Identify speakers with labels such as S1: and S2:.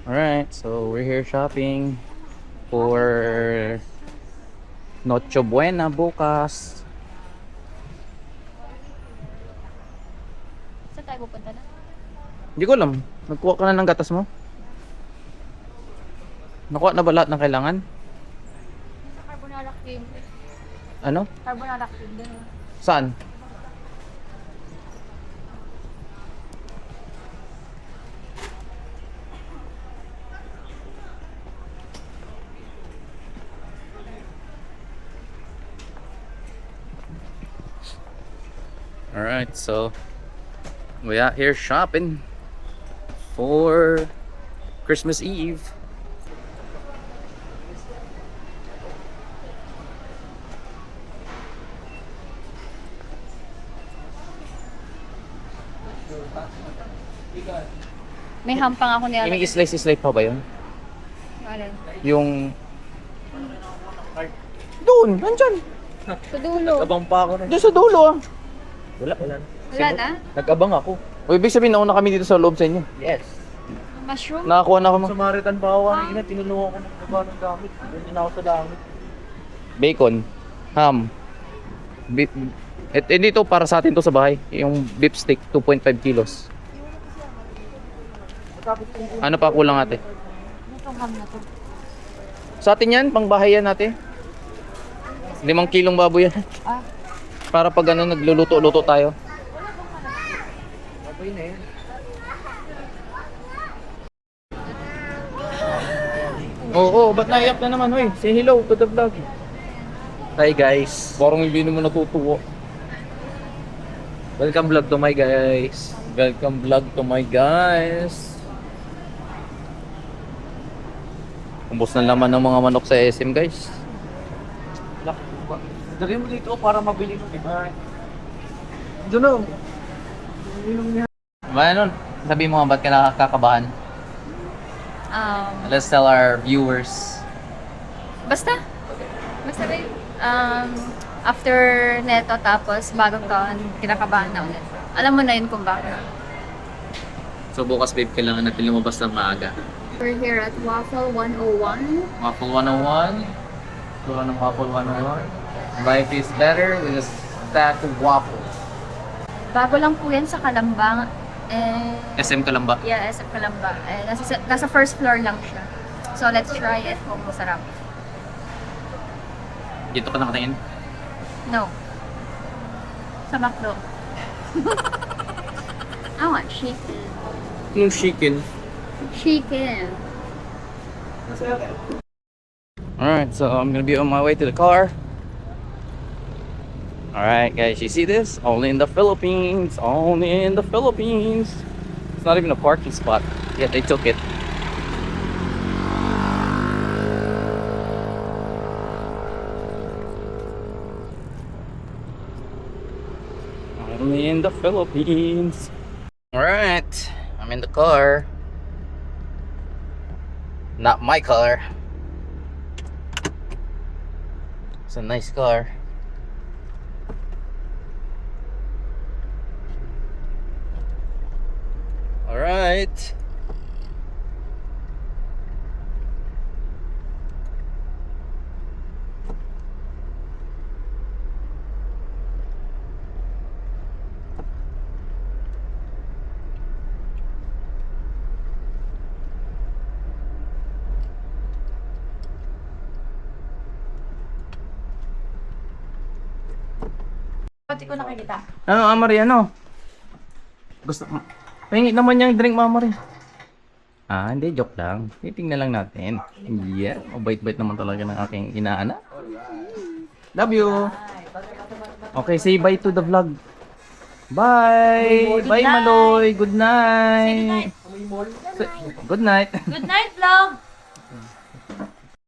S1: Alright, so we're here shopping for Noche Buena bukas.
S2: Saan tayo pupunta na?
S1: Hindi ko alam. Nagkuha ka na ng gatas mo? Nakuha na ba lahat ng kailangan?
S2: Sa carbonara cream.
S1: Ano?
S2: Carbonara cream. Doon.
S1: Saan? Alright, so we out here shopping for Christmas Eve.
S2: May hampang ako niya.
S1: Yung slice pa ba yun?
S2: Alin?
S1: Yung doon, nandyan.
S2: Sa dulo.
S1: Nag-abang pa ako na. Doon sa dulo ah. Wala.
S2: Wala na?
S1: Nag-abang ako. O ibig sabihin nauna kami dito sa loob sa inyo. Yes.
S2: Mushroom?
S1: Nakakuha na ako
S3: Sa Maritan pa ako kanina, tinulungan ko ng baba ng gamit. Doon din ako sa langit.
S1: bacon, ham, beef. Dito para sa atin to sa bahay. Yung beef steak, 2.5 kilos. Ano pa kulang ate?
S2: Itong ham na to.
S1: Sa atin yan, pang bahay yan ate. 5 kilong baboy yan.
S2: Ah.
S1: Para pag ano, nagluluto-luto tayo.
S3: Baboy na yan.
S1: Oo, ba't naiyak na naman? Hoy, say hello to the vlog. Hi guys. Parang hindi naman natutuwa. Welcome vlog to my guys. Welcome vlog to my guys. Kumbos na laman ng mga manok sa SM guys.
S3: Lagay mo dito para mabili ko, diba? Doon o.
S1: Ano? Sabi mo nga, ba't ka nakakabahan? Let's tell our viewers.
S2: Basta babe. After neto tapos bagong taon, kinakabahan na ulit. Alam mo na yun kung bakit.
S1: So bukas babe, kailangan natin lumabas ng maaga.
S2: We're here at Waffle 101.
S1: Waffle 101. Kuha ng Waffle 101. Life is better with a stack of waffles.
S2: Bago lang po yan sa Kalambang.
S1: SM ka lang ba?
S2: Yeah, SM Kalamba. Nasa first floor lang siya. So let's try it kung masarap.
S1: Dito ka nakatingin?
S2: No. Sa McDo. I want chicken.
S1: Yung chicken.
S2: Chicken.
S1: Alright, so I'm gonna be on my way to the car. Alright guys, you see this? Only in the Philippines. Only in the Philippines. It's not even a parking spot. Yet they took it. Only in the Philippines. Alright, I'm in the car. Not my car. It's a nice car. Alright.
S2: Pati ko nakikita.
S1: Ano, Amari, ano? Gusto mo? Pahingi naman yung drink, Amari. Ah, hindi, joke lang. Titingnan lang natin. Yeah, mabait-bait naman talaga ng aking inaana. Love you. Okay, say bye to the vlog. Bye! Bye, Maloy! Good night! Good night!
S2: Good night, vlog!